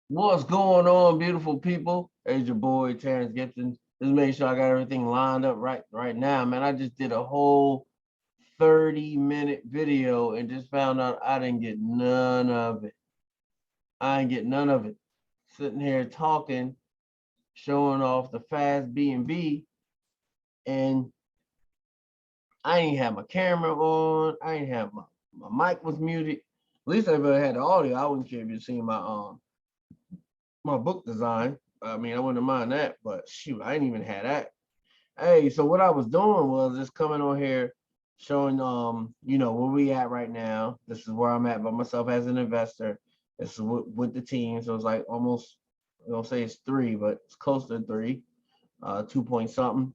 What's going on, beautiful people? It's your boy Terrence Gibson. Just make sure I got everything lined up right now, man. I just did a whole 30-minute video and just found out I didn't get none of it. I didn't get none of it. Sitting here talking, showing off the FastBNB, and I ain't have my camera on. I ain't have my mic was muted. At least I ever had the audio. I wouldn't care if you seen my book design. I mean, I wouldn't mind that, but shoot, I didn't even have that. Hey, so what I was doing was just coming on here, showing where we at right now. This is where I'm at by myself as an investor. This is with the team, so it's like almost, I don't say it's 3, but it's close to 3, 2 point something,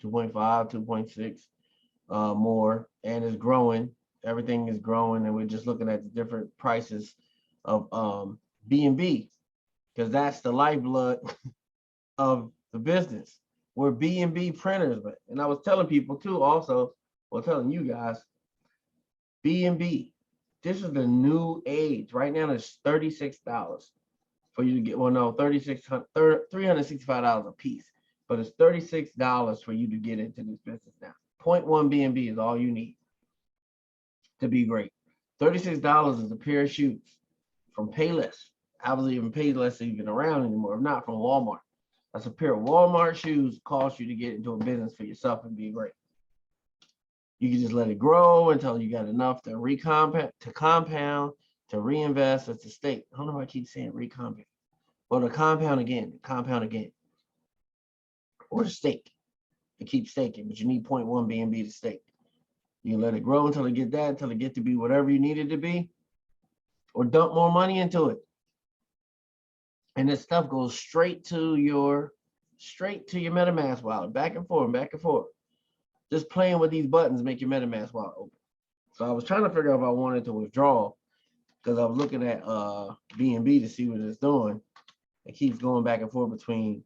2.5, 2.6, more, and it's growing. Everything is growing, and we're just looking at the different prices of BNB, because that's the lifeblood of the business. We're BNB printers, but and I was telling people too, also, well, telling you guys, BNB, this is the new age. Right now, it's $36 for you to get. Well, no, $365 a piece, but it's $36 for you to get into this business now. 0.1 BNB is all you need to be great. $36 is a pair of shoes from Payless. I was even Payless even around anymore, if not from Walmart. That's a pair of Walmart shoes cost you to get into a business for yourself and be great. You can just let it grow until you got enough to compound, to reinvest, or to stake. I don't know why I keep saying recompound. Well, to compound again, or to stake, to keep staking, but you need 0.1 BNB to stake. You can let it grow until it get that, until it get to be whatever you need it to be, or dump more money into it. And this stuff goes straight to your MetaMask wallet, back and forth, back and forth. Just playing with these buttons make your MetaMask wallet open. So I was trying to figure out if I wanted to withdraw, because I was looking at BNB to see what it's doing. It keeps going back and forth between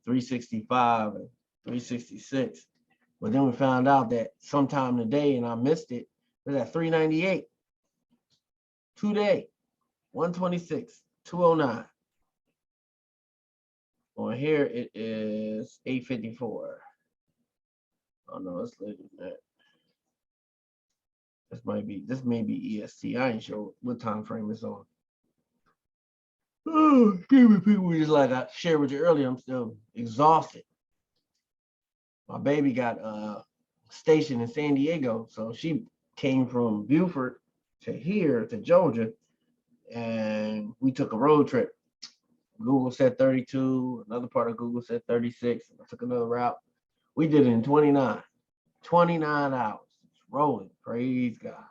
365 and 366. But then we found out that sometime today, and I missed it, it was at 398. Today, 126, 209. On here, it is 854. Oh no, it's later than that. This may be EST. I ain't sure what time frame it's on. Oh, excuse me, people. Just like I shared with you earlier, I'm still exhausted. My baby got stationed in San Diego, so she came from Beaufort to here to Georgia, and we took a road trip. Google said 32, another part of Google said 36. I took another route. We did it in 29 hours. It's rolling. Praise God.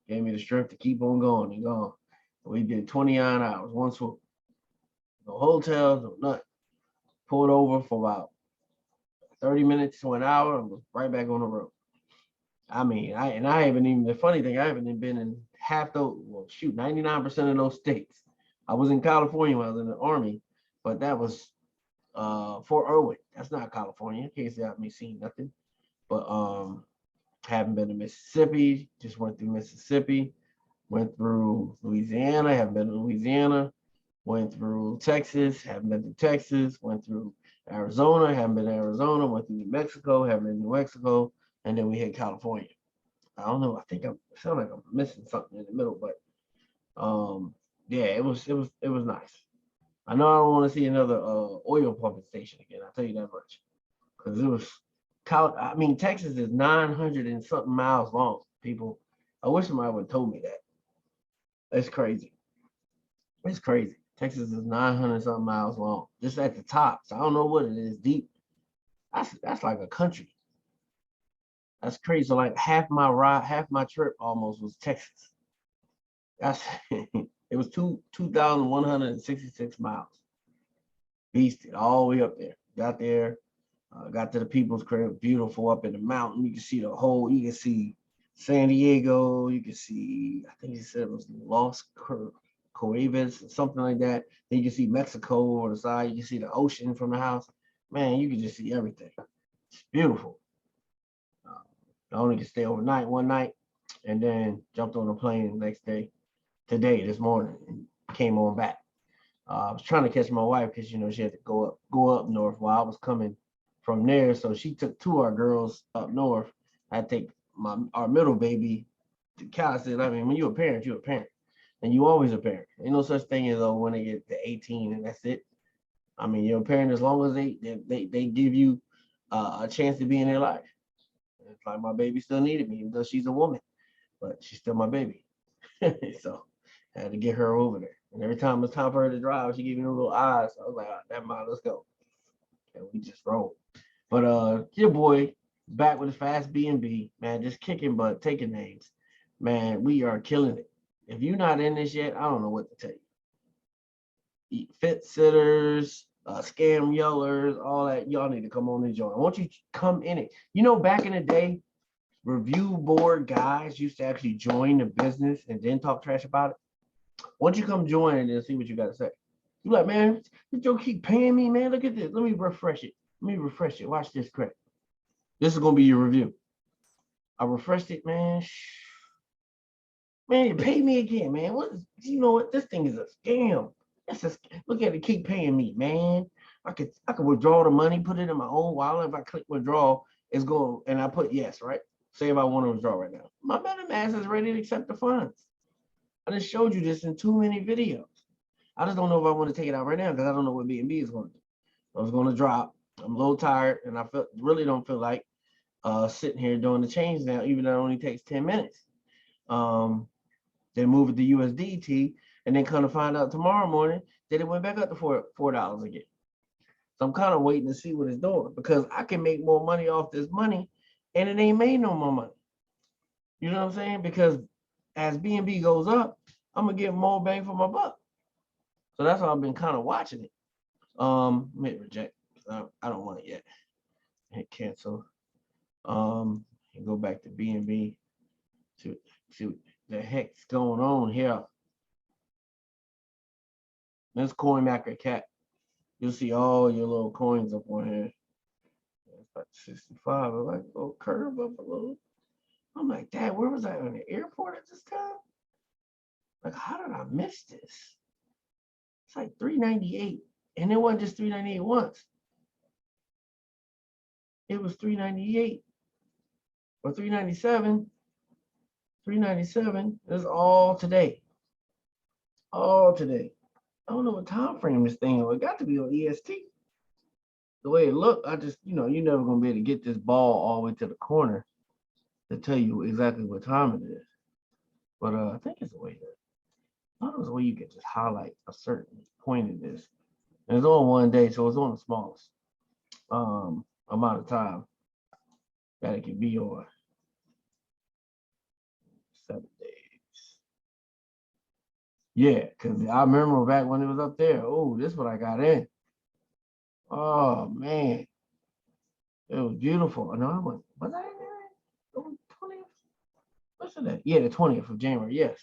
Gave me the strength to keep on going and going. We did 29 hours, one swoop. No hotels, no nothing. Pulled over for about 30 minutes to an hour and was right back on the road. I mean, I haven't even, the funny thing, I haven't even been in half those, 99% of those states. I was in California when I was in the Army, but that was Fort Irwin. That's not California, in case you haven't seen nothing. But haven't been to Mississippi, just went through Mississippi, went through Louisiana, haven't been to Louisiana, went through Texas, haven't been to Texas, went through Arizona, haven't been to Arizona, went through New Mexico, haven't been to New Mexico, and then we hit California. I don't know, I sound like I'm missing something in the middle, but yeah, it was nice. I know I don't want to see another oil pumping station again, I'll tell you that much. Because it was, I mean, Texas is 900 and something miles long, people. I wish somebody would have told me that. That's crazy. It's crazy. Texas is 900 something miles long, just at the top. So I don't know what it is deep. That's like a country. That's crazy. So like half my trip almost was Texas. That's it was 2,166 miles. Beasted all the way up there. Got there, got to the people's crib, beautiful up in the mountain. You can see you can see San Diego. You can see, I think he said it was Los Cuevas, something like that. Then you can see Mexico on the side. You can see the ocean from the house. Man, you can just see everything. It's beautiful. I only could stay overnight one night, and then jumped on a plane the next day, this morning, and came on back. I was trying to catch my wife because, you know, she had to go up north while I was coming from there. So she took two of our girls up north. I take our middle baby to Cal. I said, I mean, when you're a parent, you're a parent. And you always a parent. Ain't no such thing as when they get to 18 and that's it. I mean, you're a parent as long as they give you a chance to be in their life. It's like my baby still needed me, even though she's a woman, but she's still my baby. So I had to get her over there. And every time it's time for her to drive, she gave me those little eyes. So I was like, never mind, let's go. And we just rolled. But your boy back with the FastBNB, man, just kicking butt, taking names. Man, we are killing it. If you're not in this yet, I don't know what to tell you. Fit sitters, scam yellers, all that. Y'all need to come on and join. I want you to come in it. You know, back in the day, review board guys used to actually join the business and then talk trash about it. Once you come join and then see what you got to say. You like, man, you keep paying me, man. Look at this. Let me refresh it. Let me refresh it. Watch this crap. This is gonna be your review. I refreshed it, man. Man, pay me again, man. What is, you know what? This thing is a scam. Look at it, keep paying me, man. I could withdraw the money, put it in my own wallet. If I click withdraw, it's going, and I put yes, right? Say if I want to withdraw right now. My Metamask is ready to accept the funds. I just showed you this in too many videos. I just don't know if I want to take it out right now because I don't know what BNB is going to do. I was going to drop. I'm a little tired, and I really don't feel like sitting here doing the change now, even though it only takes 10 minutes. Then move it to USDT, and then kind of find out tomorrow morning that it went back up to $4 again. So I'm kind of waiting to see what it's doing because I can make more money off this money, and it ain't made no more money. You know what I'm saying? Because as BNB goes up, I'm gonna get more bang for my buck. So that's why I've been kind of watching it. Hit reject. I don't want it yet. Hit cancel. And go back to BNB to see what the heck's going on here. This coin market cap. You'll see all your little coins up on here. It's about 65. I'm like, go curve up a little. I'm like, Dad, where was I on the airport at this time? Like, how did I miss this? It's like 398. And it wasn't just 398 once. It was 398 or 397. 397 is all today. All today. I don't know what time frame this thing is. It got to be on EST. The way it looked, I just, you know, you're never going to be able to get this ball all the way to the corner to tell you exactly what time it is. But I think it's a way that, I thought it was a way you could just highlight a certain point in this. And it's on one day, so it's on the smallest amount of time that it can be on. 7 days. Yeah, because I remember back when it was up there. Oh, this is what I got in. Oh, man. It was beautiful. No, I went, was I in there? 20th? What's that? Yeah, the 20th of January. Yes.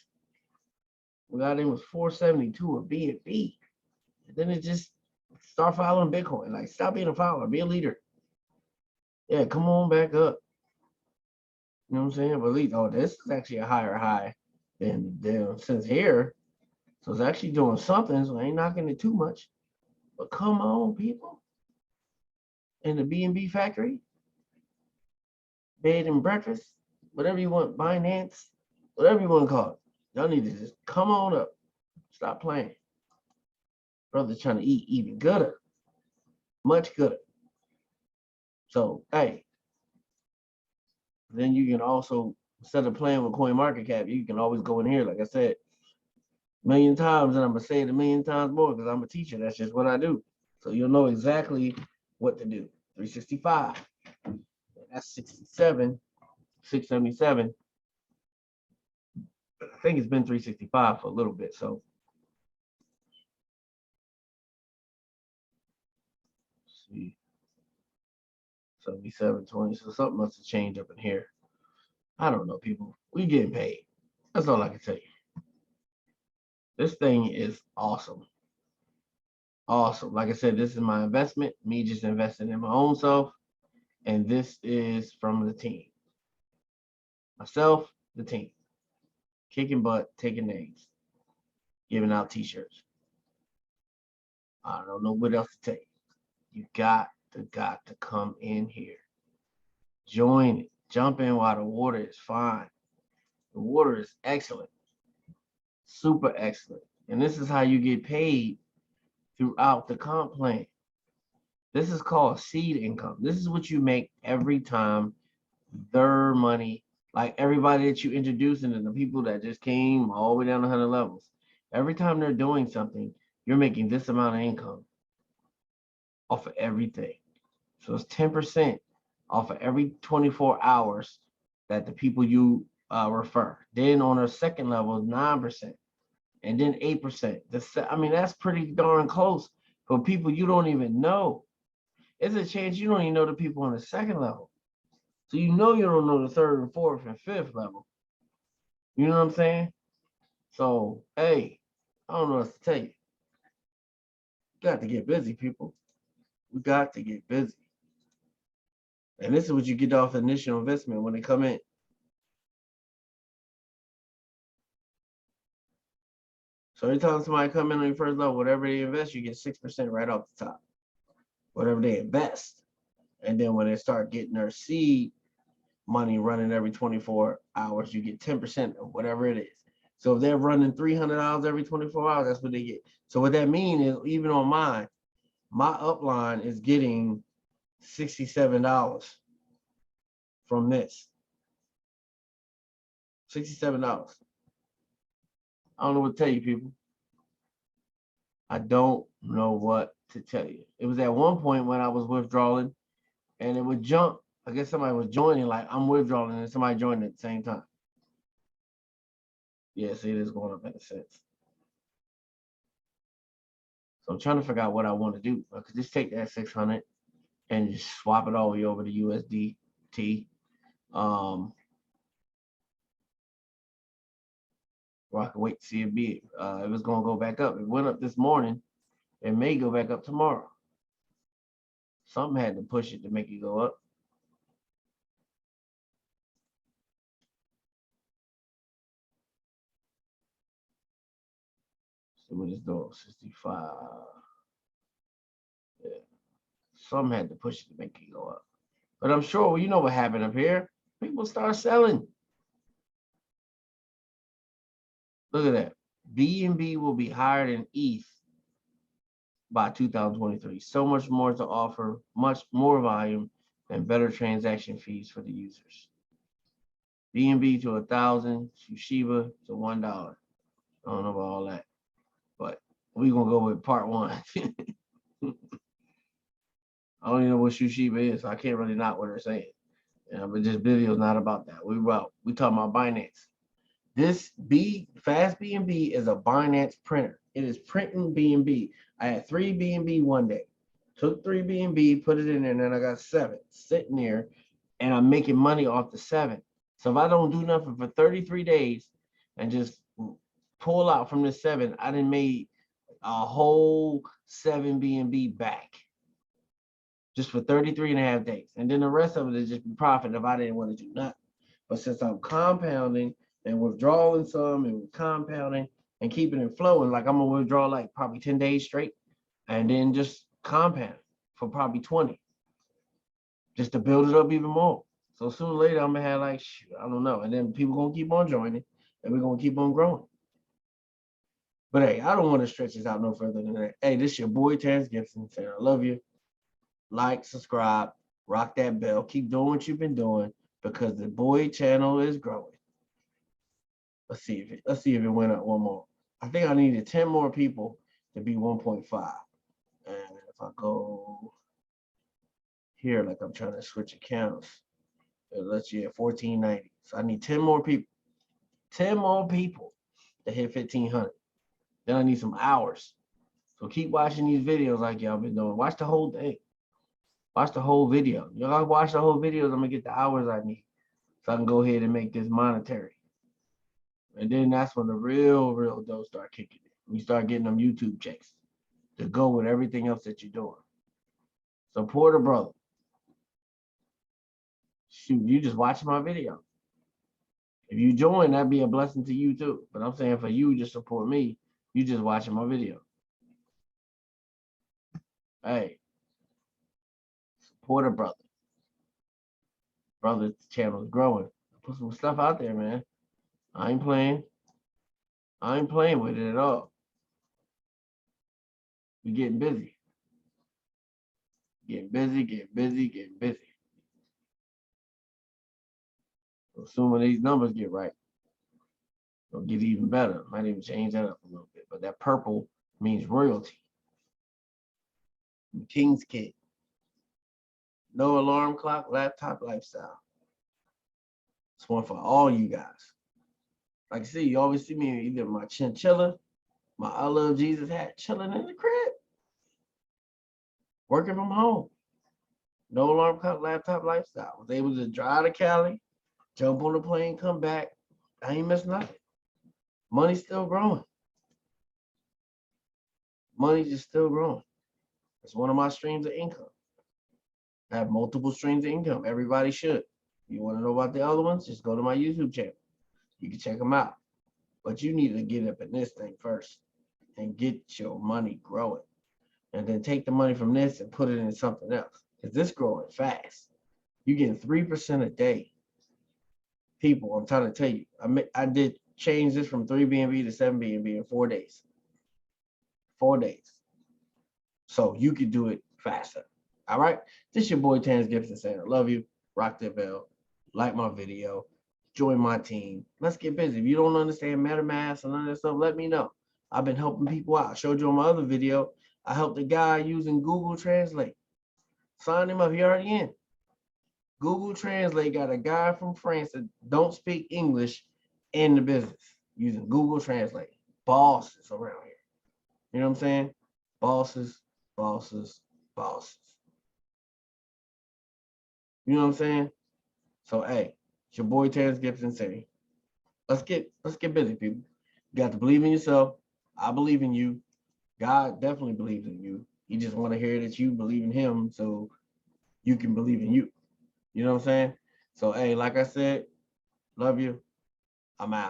We got in was 472 of BNB. And then it just start following Bitcoin. Like, stop being a follower, be a leader. Yeah, come on back up. You know what I'm saying? But at least, oh, this is actually a higher high than since here. So it's actually doing something. So I ain't knocking it too much. But come on, people. In the BNB factory, bed and breakfast, whatever you want, Binance, whatever you want to call it. Y'all need to just come on up. Stop playing. Brother's trying to eat even gooder. Much gooder. So, hey. Then you can also, instead of playing with CoinMarketCap, you can always go in here, like I said, a million times, and I'm going to say it a million times more because I'm a teacher. That's just what I do. So you'll know exactly what to do. 365. That's 67. 677. I think it's been 365 for a little bit. So let's see. 77.20. So something must have changed up in here. I don't know, people. We getting paid. That's all I can tell you. This thing is awesome. Awesome. Like I said, this is my investment. Me just investing in my own self. And this is from the team. Myself, the team. Kicking butt, taking names. Giving out t-shirts. I don't know what else to tell you. You got to come in here. Join it. Jump in while the water is fine. The water is excellent. Super excellent. And this is how you get paid throughout the comp plan. This is called seed income. This is what you make every time their money, like everybody that you introduce and the people that just came all the way down 100 levels. Every time they're doing something, you're making this amount of income off of everything. So it's 10% off of every 24 hours that the people you refer. Then on a second level, 9%, and then 8%. I mean, that's pretty darn close for people you don't even know. It's a chance you don't even know the people on the second level. So you know you don't know the third and fourth and fifth level. You know what I'm saying? So, hey, I don't know what to tell you. Got to get busy, people. We got to get busy. And this is what you get off initial investment when they come in. So every time somebody come in on your first level, whatever they invest, you get 6% right off the top. Whatever they invest. And then when they start getting their seed money running every 24 hours, you get 10% of whatever it is. So if they're running $300 every 24 hours, that's what they get. So what that means is, even on mine, my upline is getting $67 from this. $67. I don't know what to tell you, people. I don't know what to tell you. It was at one point when I was withdrawing and it would jump. I guess somebody was joining, like I'm withdrawing and somebody joined at the same time. Yeah, see, it is going up in a sense. So I'm trying to figure out what I want to do. I could just take that 600 and just swap it all the way over to USDT. Or I could wait to see if it was going to go back up. It went up this morning. It may go back up tomorrow. Something had to push it to make it go up. See what it's doing. 65. Yeah. Something had to push it to make it go up. But I'm sure, well, you know what happened up here. People start selling. Look at that. BNB will be higher than ETH by 2023. So much more to offer, much more volume and better transaction fees for the users. BNB to 1,000, Shiba to $1. I don't know about all that, but we're gonna go with part one. I don't even know what Shiba is, so I can't really not what they're saying. But this video is not about that. We talking about Binance. This FastBNB is a Binance printer. It is printing BNB. I had 3 BNB one day. Took 3 BNB, put it in there, and then I got 7 sitting there, and I'm making money off the 7. So if I don't do nothing for 33 days and just pull out from the 7, I done made a whole 7 BNB back just for 33 and a half days. And then the rest of it is just profit if I didn't want to do nothing. But since I'm compounding and withdrawing some and compounding and keeping it flowing, like I'm gonna withdraw like probably 10 days straight and then just compound for probably 20 just to build it up even more. So sooner or later I'm gonna have like, I don't know, and then people gonna keep on joining and we're gonna keep on growing. But hey, I don't want to stretch this out no further than that. Hey, this is your boy Terrence Gibson saying I love you. Like, subscribe, rock that bell, keep doing what you've been doing because the boy channel is growing. Let's see if it went up one more. I think I needed 10 more people to be 1.5. And if I go here, like I'm trying to switch accounts, it lets you at 1490. So I need 10 more people. 10 more people to hit 1500. Then I need some hours. So keep watching these videos like y'all been doing. Watch the whole thing. Watch the whole video. Y'all watch the whole videos. I'm gonna get the hours I need so I can go ahead and make this monetary. And then that's when the real dough start kicking in. You start getting them YouTube checks to go with everything else that you're doing. Support a brother. Shoot, you just watching my video. If you join, that'd be a blessing to you too. But I'm saying for you, just support me. You just watching my video. hey, support a brother. Brother's channel is growing. Put some stuff out there, man. I ain't playing. I ain't playing with it at all. We getting busy. Getting busy, getting busy, getting busy. Assuming these numbers get right, it'll get even better. Might even change that up a little bit. But that purple means royalty. King's kid. No alarm clock, laptop lifestyle. It's one for all you guys. Like I see, you always see me either my chinchilla, my I Love Jesus hat, chilling in the crib, working from home. No alarm clock, laptop lifestyle. Was able to drive to Cali, jump on the plane, come back. I ain't missed nothing. Money's still growing. Money's just still growing. It's one of my streams of income. I have multiple streams of income. Everybody should. You want to know about the other ones? Just go to my YouTube channel. You can check them out. But you need to get up in this thing first and get your money growing. And then take the money from this and put it in something else. Because this growing fast. You're getting 3% a day. People, I'm trying to tell you, I did change this from 3 BNB to 7 BNB in 4 days. 4 days. So you could do it faster. All right. This your boy Terrence Gibson saying, I love you. Rock the bell. Like my video. Join my team. Let's get busy. If you don't understand MetaMask and none of that stuff, let me know. I've been helping people out. I showed you on my other video. I helped a guy using Google Translate. Sign him up. He already in. Google Translate got a guy from France that don't speak English in the business using Google Translate. Bosses around here. You know what I'm saying? Bosses, bosses, bosses. You know what I'm saying? So hey, it's your boy Terrence Gibson saying, let's get busy, people. You got to believe in yourself. I believe in you. God definitely believes in you. He just want to hear that you believe in him so you can believe in you. You know what I'm saying? So hey, like I said, love you. I'm out.